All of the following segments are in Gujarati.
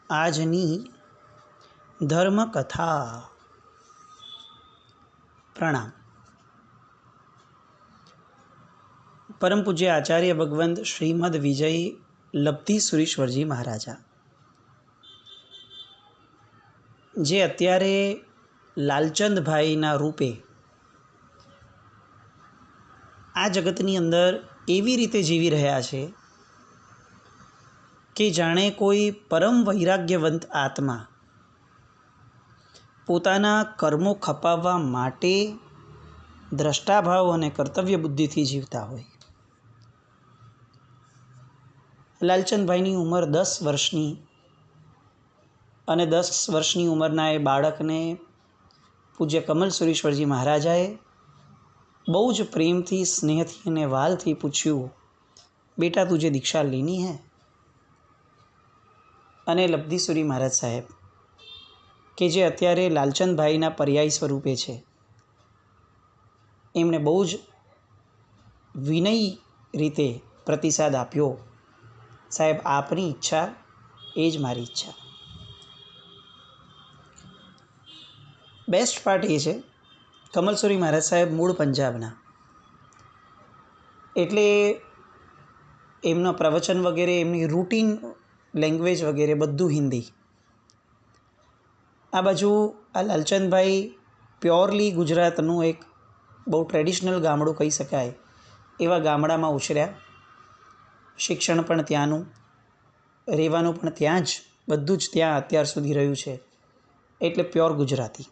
આજની ધર્મકથા. પ્રણામ. પરમ પૂજ્ય આચાર્ય ભગવંત શ્રીમદ વિજય લબ્ધિ સુરીશ્વરજી મહારાજા, જે અત્યારે લાલચંદભાઈના રૂપે આ જગતની અંદર એવી રીતે જીવી રહ્યા છે કે જાણે કોઈ પરમ વૈરાગ્યવંત આત્મા પોતાના કર્મો ખપાવવા માટે દ્રષ્ટાભાવ અને કર્તવ્ય બુદ્ધિથી જીવતા હોય. લાલચંદભાઈની ઉંમર 10 વર્ષની અને 10 વર્ષની ઉંમરના એ બાળકને પૂજ્ય કમલ સુરેશ્વરજી મહારાજાએ બહુ જ પ્રેમથી, સ્નેહથી અને વાલથી પૂછ્યું, બેટા તુજે દીક્ષા લેની હૈ? અને લબ્ધિસુરી મહારાજ સાહેબ, કે જે અત્યારે લાલચંદભાઈના પર્યાય સ્વરૂપે છે, એમણે બહુ જ વિનય રીતે પ્રતિસાદ આપ્યો, સાહેબ આપની ઈચ્છા એ જ મારી ઈચ્છા. બેસ્ટ પાર્ટ એ છે, કમલસુરી મહારાજ સાહેબ મૂળ પંજાબના, એટલે એમના પ્રવચન વગેરે, એમની રૂટીન લેંગ્વેજ વગેરે બધું હિન્દી. આ બાજુ આ લાલચંદભાઈ પ્યોરલી ગુજરાતનું એક બહુ ટ્રેડિશનલ ગામડું કહી શકાય એવા ગામડામાં ઉછર્યા. શિક્ષણ પણ ત્યાંનું, રહેવાનું પણ ત્યાં જ, બધું જ ત્યાં અત્યાર સુધી રહ્યું છે, એટલે પ્યોર ગુજરાતી.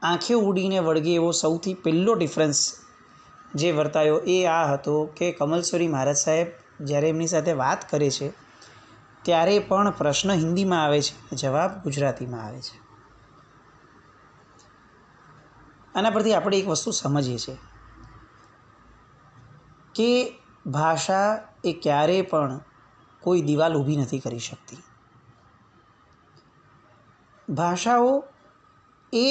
આંખે ઉડીને વળગે એવો સૌથી પહેલો ડિફરન્સ જે વર્તાયો એ આ હતો કે કમલસુરી મહારાજ સાહેબ જ્યારે એમની સાથે વાત કરે છે ત્યારે પણ પ્રશ્ન હિન્દીમાં આવે છે, જવાબ ગુજરાતીમાં આવે છે. આના પરથી આપણે એક વસ્તુ સમજીએ છીએ કે ભાષા એ ક્યારેય પણ કોઈ દિવાલ ઊભી નથી કરી શકતી. ભાષાઓ એ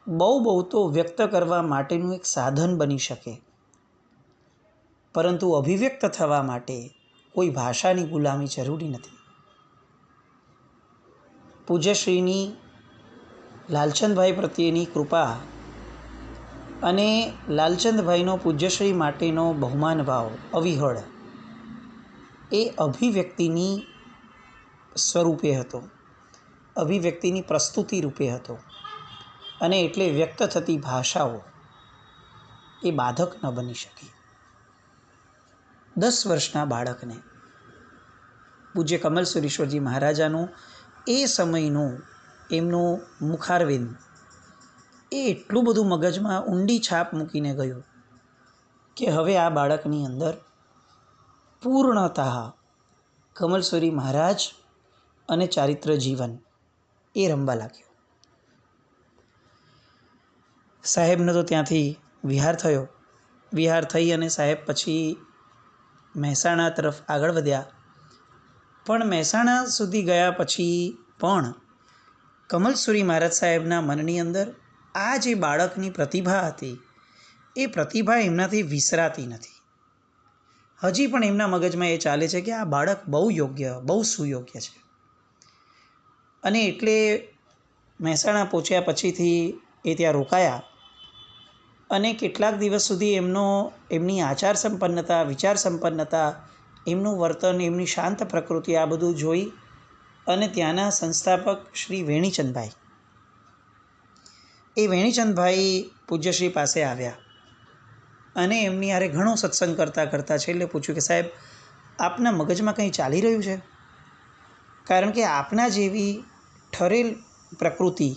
બહુ તો વ્યક્ત કરવા માટેનું એક સાધન બની શકે, પરંતુ અભિવ્યક્ત થવા માટે કોઈ ભાષાની ગુલામી જરૂરી નથી. પૂજ્યશ્રીની લાલચંદભાઈ પ્રત્યેની કૃપા અને લાલચંદભાઈનો પૂજ્યશ્રી માટેનો બહુમાન ભાવ અવિહળ એ અભિવ્યક્તિની સ્વરૂપે હતો, અભિવ્યક્તિની પ્રસ્તુતિ રૂપે હતો, અને એટલે વ્યક્ત થતી ભાષાઓ એ બાધક ન બની શકી. 10 વર્ષના બાળકને પૂજ્ય કમલ સુરેશ્વરજી મહારાજાનું એ સમયનું એમનું મુખારવિંદ એ એટલું બધું મગજમાં ઊંડી છાપ મૂકીને ગયું કે હવે આ બાળકની અંદર પૂર્ણતઃ કમલસુરી મહારાજ અને ચારિત્ર જીવન એ રમવા લાગ્યું. સાહેબનો તો ત્યાંથી વિહાર થયો. વિહાર થઈ અને સાહેબ પછી મહેસાણા તરફ આગળ વધ્યા. પણ મહેસાણા સુધી ગયા પછી પણ કમલસુરી મહારાજ સાહેબના મનની અંદર આ જે બાળકની પ્રતિભા હતી એ પ્રતિભા એમનાથી વિસરાતી નથી. હજી પણ એમના મગજમાં એ ચાલે છે કે આ બાળક બહુ યોગ્ય, બહુ સુયોગ્ય છે. અને એટલે મહેસાણા પહોંચ્યા પછીથી એ ત્યાં રોકાયા અને કેટલાક દિવસ સુધી એમની આચાર સંપન્નતા, વિચાર સંપન્નતા, એમનું વર્તન, એમની શાંત પ્રકૃતિ, આ બધું જોઈ અને ત્યાંના સંસ્થાપક શ્રી વેણીચંદભાઈ, એ વેણીચંદભાઈ પૂજ્યશ્રી પાસે આવ્યા અને એમની હારે ઘણો સત્સંગ કરતાં છેલ્લે પૂછ્યું કે સાહેબ આપના મગજમાં કંઈ ચાલી રહ્યું છે? કારણ કે આપના જેવી ઠરેલ પ્રકૃતિ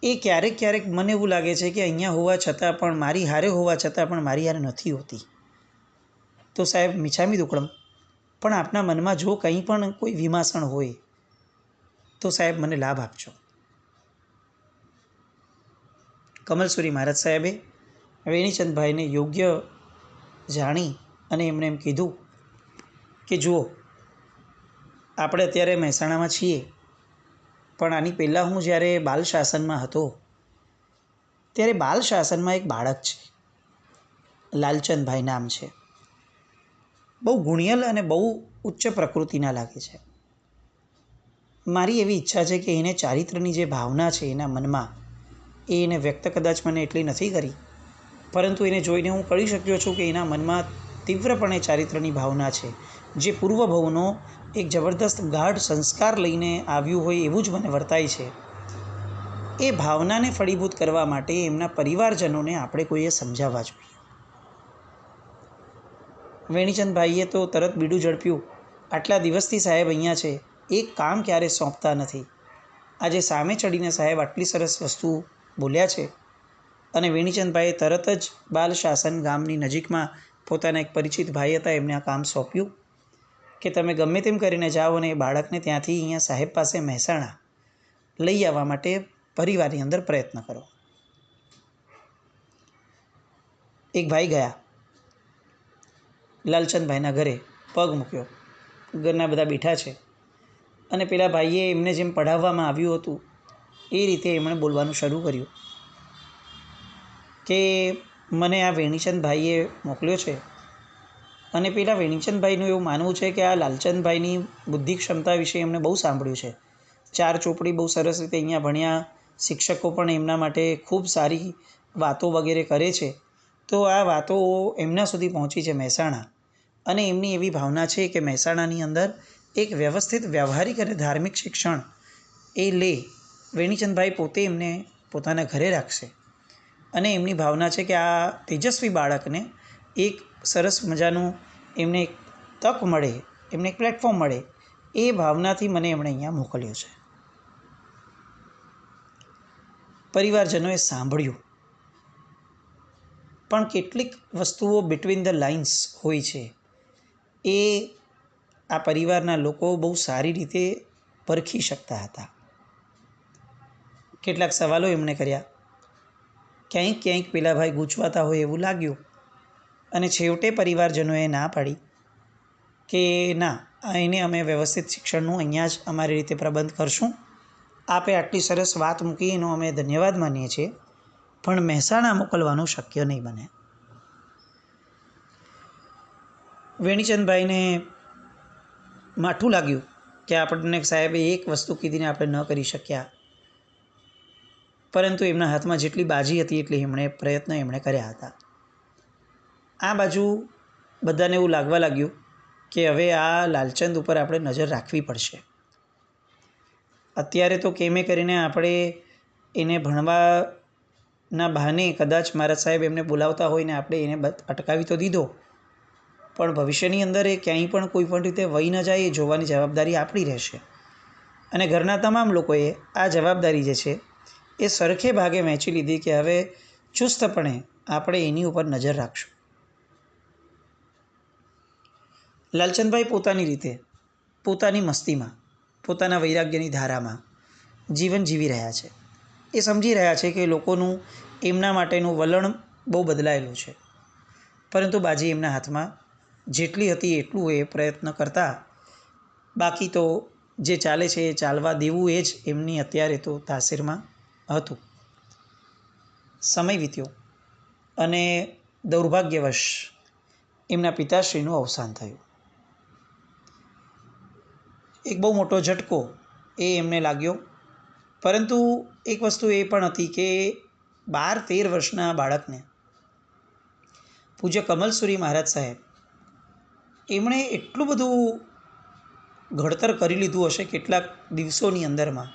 એ ક્યારેક મને એવું લાગે છે કે અહીંયા હોવા છતાં પણ, મારી હારે હોવા છતાં પણ મારી હારે નથી હોતી. તો સાહેબ મિછામી દુક્કડમ, પણ આપના મનમાં જો કંઈ પણ કોઈ વિમાસણ હોય તો સાહેબ મને લાભ આપજો. કમલસુરી મહારાજ સાહેબે વેણીચંદભાઈને યોગ્ય જાણી અને એમણે એમ કીધું કે જુઓ, આપણે અત્યારે મહેસાણામાં છીએ, પણ આની પહેલાં હું જ્યારે બાલ શાસનમાં હતો ત્યારે બાલ શાસનમાં એક બાળક છે, લાલચંદભાઈ નામ છે. બહુ ગુણિયલ અને બહુ ઉચ્ચ પ્રકૃતિના લાગે છે. મારી એવી ઈચ્છા છે કે એને ચારિત્રની જે ભાવના છે એના મનમાં એ એને વ્યક્ત કદાચ મને એટલી નથી કરી, પરંતુ એને જોઈને હું કરી શક્યો છું કે એના મનમાં તીવ્રપણે ચારિત્રની ભાવના છે, જે પૂર્વભવનો એક જબરદસ્ત ગાઢ સંસ્કાર લઈને આવ્યું હોય એવું જ મને વર્તાય છે. એ ભાવનાને ફળીભૂત કરવા માટે એમના પરિવારજનોને આપણે કોઈએ સમજાવવા જોઈએ. વેણીચંદભાઈએ તો તરત બીડું ઝડપ્યું. આટલા દિવસથી સાહેબ અહીંયા છે, એક કામ ક્યારે સોંપતા નથી. આજે સામે ચડીને સાહેબ આટલી સરસ વસ્તુ બોલ્યા છે. અને વેણીચંદભાઈએ તરત જ બાલ શાસન ગામની નજીકમાં પોતાના એક પરિચિત ભાઈ હતા, એમને આ કામ સોંપ્યું કે તમે ગમે તેમ કરીને જાઓ અને એ બાળકને ત્યાંથી અહીંયા સાહેબ પાસે મહેસાણા લઈ આવવા માટે પરિવારની અંદર પ્રયત્ન કરો. એક ભાઈ ગયા લાલચંદભાઈના ઘરે, પગ મૂક્યો. ઘરના બધા બેઠા છે અને પેલા ભાઈએ એમને જેમ પઢાવવામાં આવ્યું હતું એ રીતે એમણે બોલવાનું શરૂ કર્યું કે મને આ વેણીચંદભાઈએ મોકલ્યો છે અને પેલા વેણીચંદભાઈનું એવું માનવું છે કે આ લાલચંદભાઈની બુદ્ધિ ક્ષમતા વિશે એમણે બહુ સાંભળ્યું છે. 4 ચોપડી બહુ સરસ રીતે અહીંયા ભણ્યા, શિક્ષકો પણ એમના માટે ખૂબ સારી વાતો વગેરે કરે છે. તો આ વાતો એમના સુધી પહોંચી છે મહેસાણા, અને એમની એવી ભાવના છે કે મહેસાણાની અંદર એક વ્યવસ્થિત વ્યવહારિક અને ધાર્મિક શિક્ષણ એ લે. વેણીચંદભાઈ પોતે એમને પોતાના ઘરે રાખશે અને એમની ભાવના છે કે આ તેજસ્વી બાળકને એક સરસ મજાનું એમને એક તક મળે, એમને એક પ્લેટફોર્મ મળે, એ ભાવનાથી મને એમણે અહીંયા મોકલ્યો છે. પરિવારજનોએ સાંભળ્યું, પણ કેટલીક વસ્તુઓ બિટવીન ધ લાઇન્સ હોય છે એ આ પરિવારના લોકો બહુ સારી રીતે પરખી શકતા હતા. કેટલાક સવાલો એમણે કર્યા, ક્યાંક ક્યાંક પેલા ભાઈ ગૂંચવાતા હોય એવું લાગ્યું, અને છેવટે પરિવારજનોએ ના પાડી કે ના, એને અમે વ્યવસ્થિત શિક્ષણનું અહીંયા જ અમારી રીતે પ્રબંધ કરશું. આપે આટલી સરસ વાત મૂકી એનો અમે ધન્યવાદ માનીએ છીએ, પણ મહેસાણા મોકલવાનું શક્ય નહીં બને. વેણીચંદભાઈને માઠું લાગ્યું કે આપણને સાહેબે એક વસ્તુ કીધીને આપણે ન કરી શક્યા, પરંતુ એમના હાથમાં જેટલી બાજી હતી એટલી પ્રયત્ન એમણે કર્યા હતા. આ બાજુ બધાને એવું લાગવા લાગ્યું કે હવે આ લાલચંદ ઉપર આપણે નજર રાખવી પડશે. અત્યારે તો કેમે કરીને આપણે એને ભણવાના બહાને કદાચ મહારાજ સાહેબ એમને બોલાવતા હોય ને આપણે એને અટકાવી તો દીધો, પણ ભવિષ્યની અંદર એ ક્યાંય પણ કોઈ પણ રીતે વહી ન જાય એ જોવાની જવાબદારી આપણી રહેશે. અને ઘરના તમામ લોકોએ આ જવાબદારી જે છે એ સરખે ભાગે વહેંચી લીધી કે હવે ચુસ્તપણે આપણે એની ઉપર નજર રાખશું. લાલચંદભાઈ પોતાની રીતે, પોતાની મસ્તીમાં, પોતાના વૈરાગ્યની ધારામાં જીવન જીવી રહ્યા છે. એ સમજી રહ્યા છે કે લોકોનું એમના માટેનું વલણ બહુ બદલાયેલું છે, પરંતુ બાજી એમના હાથમાં જેટલી હતી એટલું એ પ્રયત્ન કરતા. બાકી તો જે ચાલે છે એ ચાલવા દેવું એ જ એમની અત્યારે તો તાસીરમાં હતું. સમય વીત્યો અને દૌર્ભાગ્યવશ એમના પિતાશ્રીનું અવસાન થયું. એક બહુ મોટો ઝટકો એ એમને લાગ્યો, પરંતુ એક વસ્તુ એ પણ હતી કે 12-13 વર્ષના બાળકને પૂજ્ય કમલસુરી મહારાજ સાહેબ એમણે એટલું બધું ઘડતર કરી લીધું હશે કેટલાક દિવસોની અંદરમાં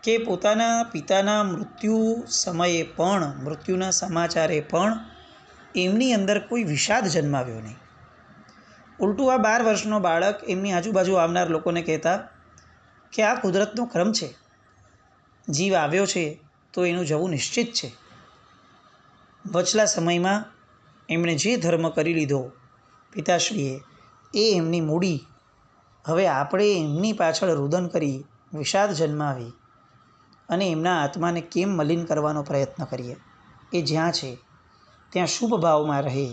કે પોતાના પિતાના મૃત્યુ સમયે પણ, મૃત્યુના સમાચારે પણ એમની અંદર કોઈ વિષાદ જન્માવ્યો નહીં. ઉલટું આ 12 વર્ષનો બાળક એમની આજુબાજુ આવનાર લોકોને કહેતા કે આ કુદરતનો ક્રમ છે, જીવ આવ્યો છે તો એનું જવું નિશ્ચિત છે. વચલા સમયમાં એમણે જે ધર્મ કરી લીધો પિતાશ્રીએ, એ એમની મૂડી હવે આપણે એમની પાછળ રુદન કરી, વિષાદ જન્માવી અને એમના આત્માને કેમ મલિન કરવાનો પ્રયત્ન કરીએ. એ જ્યાં છે ત્યાં શુભ ભાવમાં રહે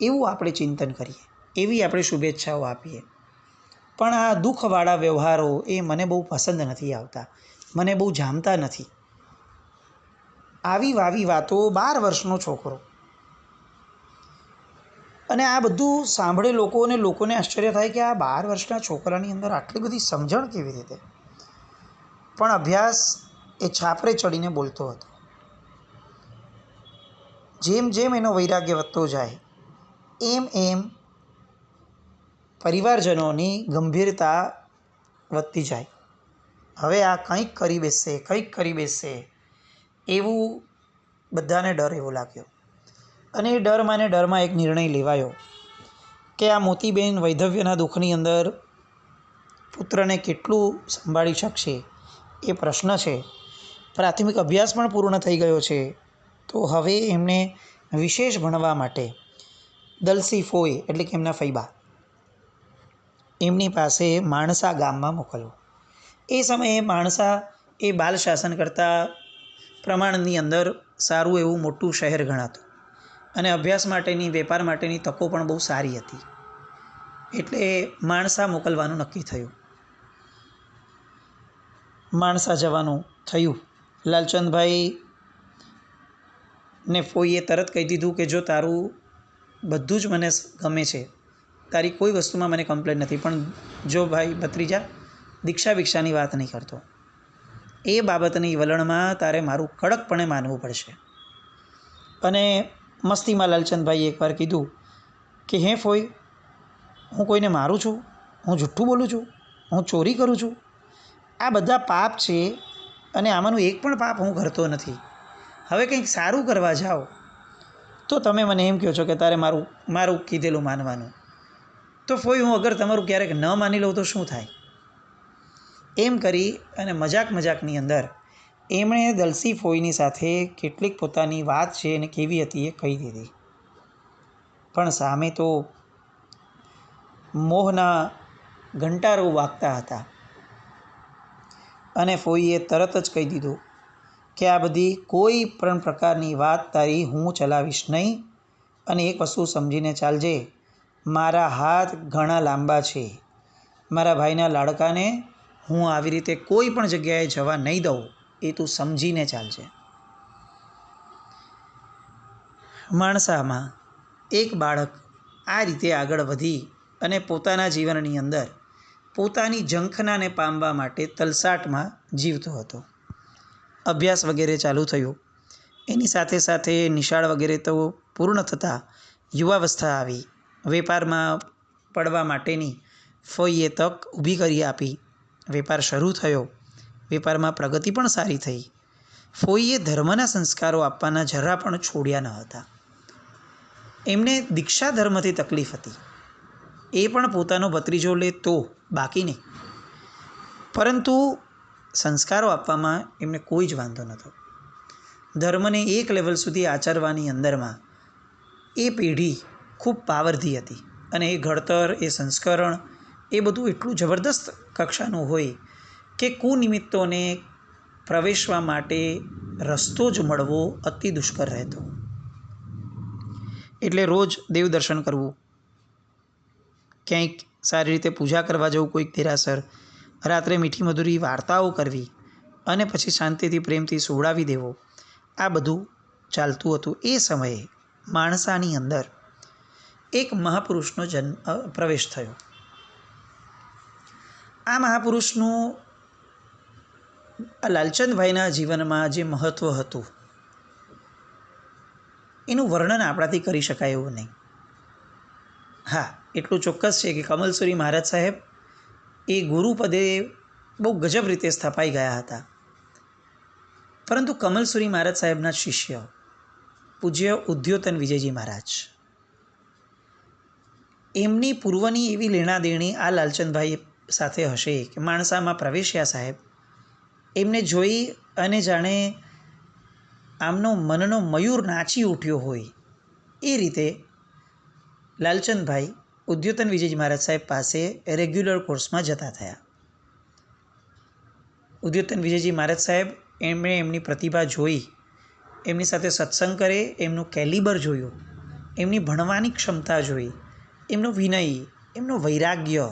એવું આપણે ચિંતન કરીએ, એવી આપણે શુભેચ્છાઓ આપીએ. પણ આ દુઃખવાળા વ્યવહારો એ મને બહુ પસંદ નથી આવતા, મને બહુ જામતા નથી. આવી વાવી વાતો, 12 વર્ષનો છોકરો, અને આ બધું સાંભળે લોકોને આશ્ચર્ય થાય કે આ 12 વર્ષના છોકરાની અંદર આટલી બધી સમજણ કેવી રીતે. પણ અભ્યાસ એ છાપરે ચડીને બોલતો હતો. જેમ જેમ એનો વૈરાગ્ય વધતો જાય એમ એમ પરિવારજનોની ગંભીરતા વધતી જાય. હવે આ કંઈક કરી બેસશે એવું બધાને ડર એવો લાગ્યો. અને એ ડરમાં એક નિર્ણય લેવાયો કે આ મોતીબેન વૈધવ્યના દુઃખની અંદર પુત્રને કેટલું સંભાળી શકશે એ પ્રશ્ન છે. પ્રાથમિક અભ્યાસ પણ પૂર્ણ થઈ ગયો છે, તો હવે એમને વિશેષ ભણવા માટે દલસી ફોય એટલે કે એમના ફૈબા એમની પાસે માણસા ગામમાં મોકલ્યો. એ સમયે માણસા એ બાલ શાસન કરતા પ્રમાણની અંદર સારું એવું મોટું શહેર ગણાતું અને અભ્યાસ માટેની, વેપાર માટેની તકો પણ બહુ સારી હતી. એટલે માણસા મોકલવાનું નક્કી થયું. માણસા જવાનું થયું. લાલચંદભાઈ ને ફોઈએ તરત કહી દીધું કે જો તારું બધું જ મને ગમે છે, તારી કોઈ વસ્તુમાં મને કમ્પ્લેન નથી, પણ જો ભાઈ ભત્રીજા દીક્ષા વિક્ષાની વાત નહીં કરતો, એ બાબતની વલણમાં તારે મારું કડકપણે માનવું પડશે. અને મસ્તીમાં લાલચંદભાઈએ એકવાર કીધું કે હે ફોઈ, હું કોઈને મારું છું? હું જુઠ્ઠું બોલું છું? હું ચોરી કરું છું? આ બધા પાપ છે અને આમાંનું એક પણ પાપ હું કરતો નથી. હવે કંઈક સારું કરવા જાઓ તો તમે મને એમ કહો છો કે તારે મારું કીધેલું માનવાનું. તો ફોઈ, હું અગર તમારું ક્યારેક ન માની લઉં તો શું થાય? એમ કરી અને મજાકની અંદર એમણે દલસી ફોઈની સાથે કેટલીક પોતાની વાત છે અને કેવી હતી એ કહી દીધી. પણ સામે તો મોહના ઘંટારો વાગતા હતા અને ફોઈએ તરત જ કહી દીધું કે આ બધી કોઈ પણ પ્રકારની વાત તારી હું ચલાવીશ નહીં. અને એક વસ્તુ સમજીને ચાલજે, મારા હાથ ઘણા લાંબા છે. મારા ભાઈના લાડકાને હું આવી રીતે કોઈ પણ જગ્યાએ જવા નહીં દઉં, એ તું સમજીને ચાલજે. માણસામાં એક બાળક આ રીતે આગળ વધી અને પોતાના જીવનની અંદર પોતાની ઝંખનાને પામવા માટે તલસાટમાં જીવતો હતો. અભ્યાસ વગેરે ચાલુ થયો. એની સાથે સાથે નિશાળ વગેરે તો પૂર્ણ થતાં યુવાવસ્થા આવી. વેપારમાં પડવા માટેની ફોઈએ તક ઊભી કરી આપી. વેપાર શરૂ થયો. વેપારમાં પ્રગતિ પણ સારી થઈ. ફોઈએ ધર્મના સંસ્કારો આપવાના જરા પણ છોડ્યા ન હતા. એમને દીક્ષા ધર્મથી તકલીફ હતી, એ પણ પોતાનો ભત્રીજો લે તો, બાકી નહીં. પરંતુ સંસ્કારો આપવામાં એમને કોઈ જ વાંધો નહોતો. ધર્મને એક લેવલ સુધી આચરવાની અંદરમાં એ પેઢી ખૂબ પાવરધી હતી અને એ ઘડતર, એ સંસ્કરણ, એ બધું એટલું જબરદસ્ત કક્ષાનું હોય કે કુનિમિત્તોને પ્રવેશવા માટે રસ્તો જ મળવો અતિ દુષ્કર રહેતો. એટલે રોજ દેવ દર્શન કરવું, ક્યાંક સારી રીતે પૂજા કરવા જવું, કોઈક દેરાસર, રાત્રે મીઠી મધુરી વાર્તાઓ કરવી અને પછી શાંતિથી પ્રેમથી સુવડાવી દેવો, આ બધું ચાલતું હતું. એ સમયે માણસાની અંદર એક મહાપુરુષનો પ્રવેશ થયો. આ મહાપુરુષનું લાલચંદભાઈના જીવનમાં જે મહત્ત્વ હતું એનું વર્ણન આપણાથી કરી શકાય એવું નહીં. હા, એટલું ચોક્કસ છે કે કમલસુરી મહારાજ સાહેબ એ ગુરુપદે બહુ ગજબ રીતે સ્થપાઈ ગયા હતા. પરંતુ કમલસુરી મહારાજ સાહેબના શિષ્ય પૂજ્ય ઉદ્યોતન વિજયજી મહારાજ, એમની પૂર્વની એવી લેણાદેણી આ લાલચંદભાઈ સાથે હશે કે માણસામાં પ્રવેશ્યા સાહેબ, એમને જોઈ અને જાણે આમનો મનનો મયુર નાચી ઉઠ્યો હોય એ રીતે લાલચંદભાઈ ઉદ્યોતન વિજયજી મહારાજ સાહેબ પાસે રેગ્યુલર કોર્સમાં જતા થયા. ઉદ્યોતન વિજયજી મહારાજ સાહેબ એમણે એમની પ્રતિભા જોઈ, એમની સાથે સત્સંગ કરે, એમનું કેલિબર જોયું, એમની ભણવાની ક્ષમતા જોઈ, એમનો વિનય, એમનો વૈરાગ્ય,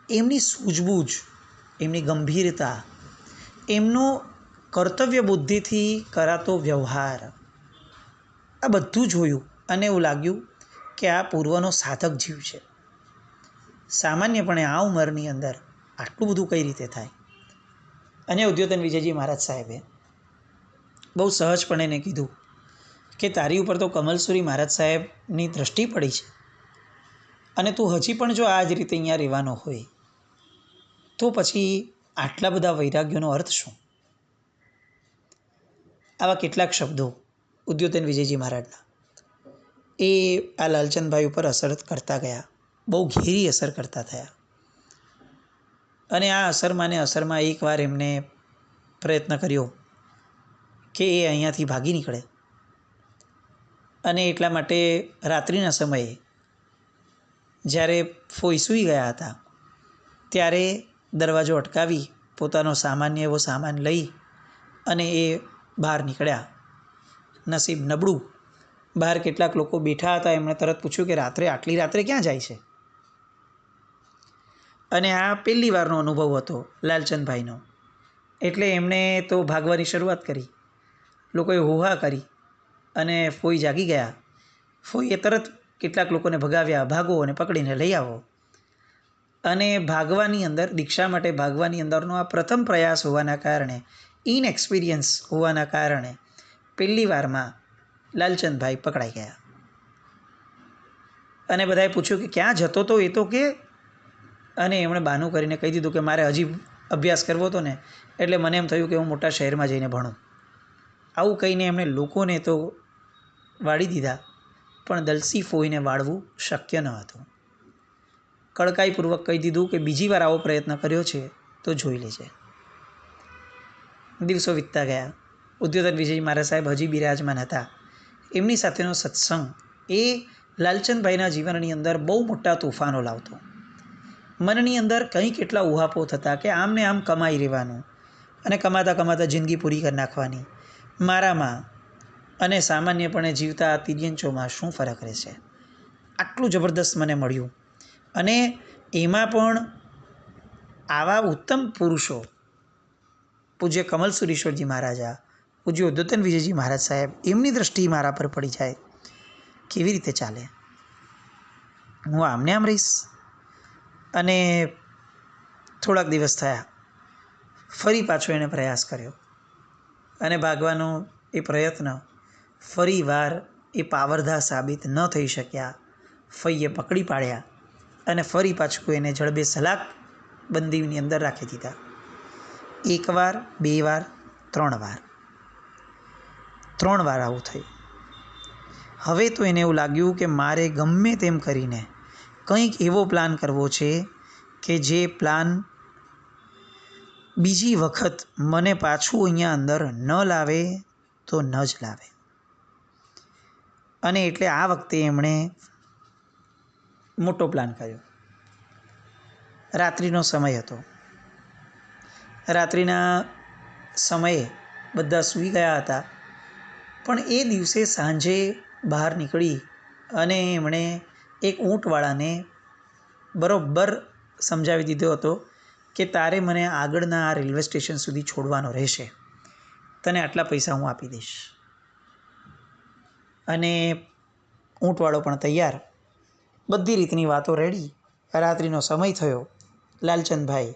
એમની સૂઝબૂઝ, એમની ગંભીરતા, એમનો કર્તવ્ય બુદ્ધિથી કરાતો વ્યવહાર, આ બધું જોયું અને એવું લાગ્યું કે આ પૂર્વનો સાધક જીવ છે. સામાન્યપણે આ ઉંમરની અંદર આટલું બધું કઈ રીતે થાય? અને ઉદ્યોતન વિજયજી મહારાજ સાહેબે બહુ સહજપણે એને કીધું કે તારી ઉપર તો કમલસુરી મહારાજ સાહેબની દૃષ્ટિ પડી છે અને તું હજી પણ જો આ જ રીતે અહીંયા રહેવાનો હોય તો પછી આટલા બધા વૈરાગ્યોનો અર્થ શું? આવા કેટલાક શબ્દો ઉદ્યોતન વિજયજી મહારાજના એ આ લાલચંદભાઈ ઉપર અસર કરતા ગયા, બહુ ઘેરી અસર કરતા થયા. અને આ અસરમાં એકવાર એમને પ્રયત્ન કર્યો કે એ અહીંયાથી ભાગી નીકળે. અને એટલા માટે રાત્રિના સમયે જ્યારે ફોઈ સૂઈ ગયા હતા ત્યારે દરવાજો અટકાવી પોતાનો સામાન્ય એવો સામાન લઈ અને એ બહાર નીકળ્યા. નસીબ નબળું, બહાર કેટલાક લોકો બેઠા હતા. એમણે તરત પૂછ્યું કે આટલી રાત્રે ક્યાં જાય છે? અને આ પહેલી વારનો અનુભવ હતો લાલચંદભાઈનો. એટલે એમણે તો ભાગવાની શરૂઆત કરી. લોકોએ હોહા કરી અને ફોઈ જાગી ગયા. ફોઈએ તરત કેટલાક લોકોને ભગાવ્યા, ભાગો અને પકડીને લઈ આવો. અને ભાગવાની અંદર, દીક્ષા માટે ભાગવાની અંદરનો આ પ્રથમ પ્રયાસ હોવાના કારણે, ઇનએક્સપિરિયન્સ હોવાના કારણે પહેલી વારમાં લાલચંદભાઈ પકડાઈ ગયા. અને બધાએ પૂછ્યું કે ક્યાં જતો તો એ તો કે? અને એમણે બહાનું કરીને કહી દીધું કે મારે હજી અભ્યાસ કરવો હતો ને, એટલે મને એમ થયું કે હું મોટા શહેરમાં જઈને ભણું. આવું કહીને એમણે લોકોને તો વાળી દીધા, પણ દલસી ફોઈને વાળવું શક્ય ન હતું. કડકાઈપૂર્વક કહી દીધું કે બીજી વાર આવો પ્રયત્ન કર્યો છે તો જોઈ લેજે. દિવસો વીતતા ગયા. ઉદ્યોતન વિજયજી મહારાજ સાહેબ હજી બિરાજમાન હતા. એમની સાથેનો સત્સંગ એ લાલચંદભાઈના જીવનની અંદર બહુ મોટા તોફાનો લાવતો. મનની અંદર કંઈ કેટલા ઉહાપો થતા કે આમને આમ કમાઈ રહેવાનું અને કમાતા કમાતા જિંદગી પૂરી કરી નાખવાની. મારામાં અને સામાન્યપણે જીવતા તિર્યંચોમાં શું ફરક રહેશે? આટલું જબરદસ્ત મને મળ્યું. અને એમાં પણ આવા ઉત્તમ પુરુષો, પૂજ્ય કમલસુરીશ્વરજી મહારાજા, પૂજ્ય ઉદ્યોતન વિજયજી મહારાજ સાહેબ, એમની દૃષ્ટિ મારા પર પડી જાય, કેવી રીતે ચાલે? હું આમને આમ રહીશ? અને થોડાક દિવસ થયા, ફરી પાછો એણે પ્રયાસ કર્યો અને ભાગવાનો એ પ્રયત્ન ફરી વાર એ પાવરધા સાબિત ન થઈ શક્યા. ફઈએ પકડી પાડ્યા અને ફરી પાછું એને જડબે સલાક બંદીની અંદર રાખી દીધા. એકવાર, બે વાર, 3 વાર. 3 વાર આવું થયું. હવે તો એને એવું લાગ્યું કે મારે ગમે તેમ કરીને કંઈક એવો પ્લાન કરવો છે કે જે પ્લાન બીજી વખત મને પાછું અહીંયા અંદર ન લાવે તો ન જ લાવે. અને એટલે આ વખતે એમણે મોટો પ્લાન કર્યો. રાત્રિનો સમય હતો. રાત્રિના સમયે બધા સૂઈ ગયા હતા. પણ એ દિવસે સાંજે બહાર નીકળી અને એમણે એક ઊંટવાળાને બરોબર સમજાવી દીધો હતો કે તારે મને આગળના આ રેલવે સ્ટેશન સુધી છોડવાનો રહેશે, તને આટલા પૈસા હું આપી દઈશ. અને ઊંટવાળો પણ તૈયાર, બધી રીતની વાતો રેડી. રાત્રિનો સમય થયો. લાલચંદભાઈ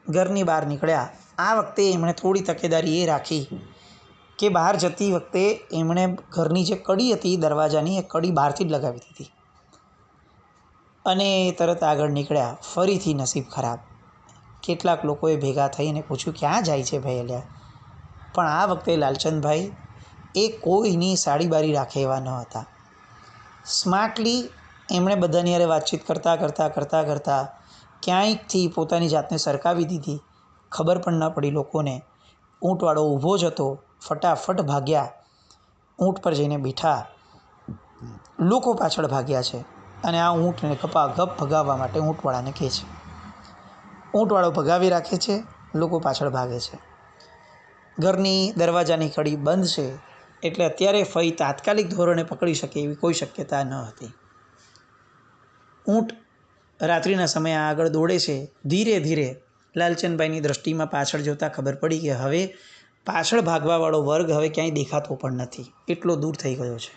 ઘરની બહાર નીકળ્યા. આ વખતે એમણે થોડી તકેદારી એ રાખી કે બહાર જતી વખતે એમણે ઘરની જે કડી હતી દરવાજાની, એ કડી બહારથી જ લગાવી દીધી. અને તરત આગળ નીકળ્યા. ફરીથી નસીબ ખરાબ. કેટલાક લોકોએ ભેગા થઈને પૂછ્યું ક્યાં જાય છે ભાઈ અલ્યા? પણ આ વખતે લાલચંદભાઈ એ કોઈની સાડીબારી રાખે એવા ન હતા. સ્માર્ટલી એમણે બધાની હારે વાતચીત કરતાં ક્યાંયથી પોતાની જાતને સરકાવી દીધી. ખબર પણ ન પડી લોકોને. ઊંટવાળો ઊભો જ હતો. ફટાફટ ભાગ્યા, ઊંટ પર જઈને બેઠા. લોકો પાછળ ભાગ્યા છે અને આ ઊંટને ગપાગપ ભગાવવા માટે ઊંટવાળાને કહે છે. ઊંટવાળો ભગાવી રાખે છે, લોકો પાછળ ભાગે છે. ઘરની દરવાજાની કડી બંધ છે, એટલે અત્યારે ફઈ તાત્કાલિક ધોરણે પકડી શકે એવી કોઈ શક્યતા ન હતી. ઊંટ રાત્રિના સમયે આગળ દોડે છે. ધીરે ધીરે લાલચંદભાઈની દૃષ્ટિમાં પાછળ જોતાં ખબર પડી કે હવે પાછળ ભાગવાવાળો વર્ગ હવે ક્યાંય દેખાતો પણ નથી, એટલો દૂર થઈ ગયો છે.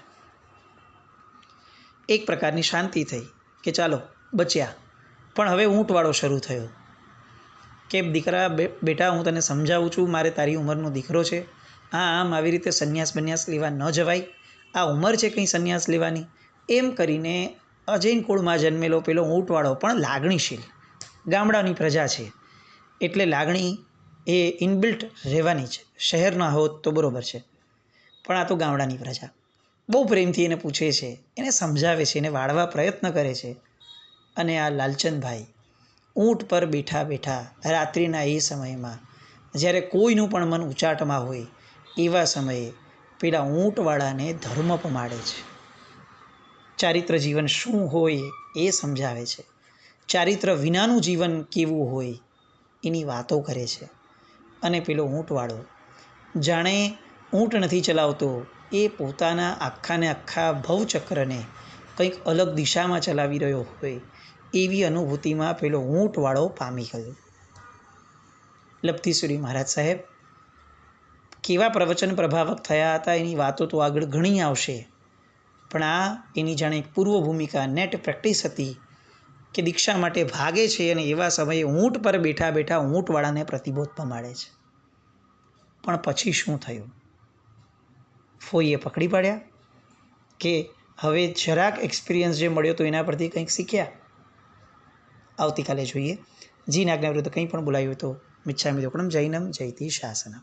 એક પ્રકારની શાંતિ થઈ કે ચાલો બચ્યા. પણ હવે ઊંટવાળો શરૂ થયો. કે દીકરા બેટા હું તને સમજાવું છું, મારે તારી ઉંમરનો દીકરો છે, આમ આવી રીતે સંન્યાસ બન્યાસ લેવા ન જવાય, આ ઉંમર છે કંઈ સંન્યાસ લેવાની, એમ કરીને અજૈન કુળમાં જન્મેલો પેલો ઊંટવાળો પણ લાગણીશીલ, ગામડાની પ્રજા છે એટલે લાગણી એ ઇનબિલ્ટ રહેવાની છે, શહેરના હોત તો બરાબર છે, પણ આ તો ગામડાની પ્રજા બહુ પ્રેમથી એને પૂછે છે, એને સમજાવે છે, એને વાળવા પ્રયત્ન કરે છે. અને આ લાલચંદભાઈ ઊંટ પર બેઠા બેઠા રાત્રિના એ સમયમાં જ્યારે કોઈનું પણ મન ઉચાટમાં હોય એવા સમયે પેલા ઊંટવાળાને ધર્મ પમાડે છે, ચારિત્ર જીવન શું હોય એ સમજાવે છે, ચારિત્ર વિનાનું જીવન કેવું હોય એની વાતો કરે છે. અને પેલો ઊંટવાળો જાણે ઊંટ નથી ચલાવતો, એ પોતાના આખાને આખા ભવચક્રને કંઈક અલગ દિશામાં ચલાવી રહ્યો હોય એવી અનુભૂતિમાં પેલો ઊંટવાળો પામી ગયો. લપધીસુરી મહારાજ સાહેબ કેવા પ્રવચન પ્રભાવક થયા હતા એની વાતો તો આગળ ઘણી આવશે, પણ આ એની જાણે એક પૂર્વ ભૂમિકા નેટ પ્રેક્ટિસ હતી કે દીક્ષા માટે ભાગે છે અને એવા સમયે ઊંટ પર બેઠા બેઠા ઊંટવાળાને પ્રતિબોધ પમાડે છે. પણ પછી શું થયું? ફોઈએ પકડી પાડ્યા કે હવે જરાક એક્સપિરિયન્સ જે મળ્યો તો એના પરથી કંઈક શીખ્યા? આવતીકાલે જોઈએ. જીન આજ્ઞા વિરુદ્ધ કંઈ પણ બોલાયું તો મિચ્છામિ દુક્કડમ. જૈનમ જયતિ શાસનમ.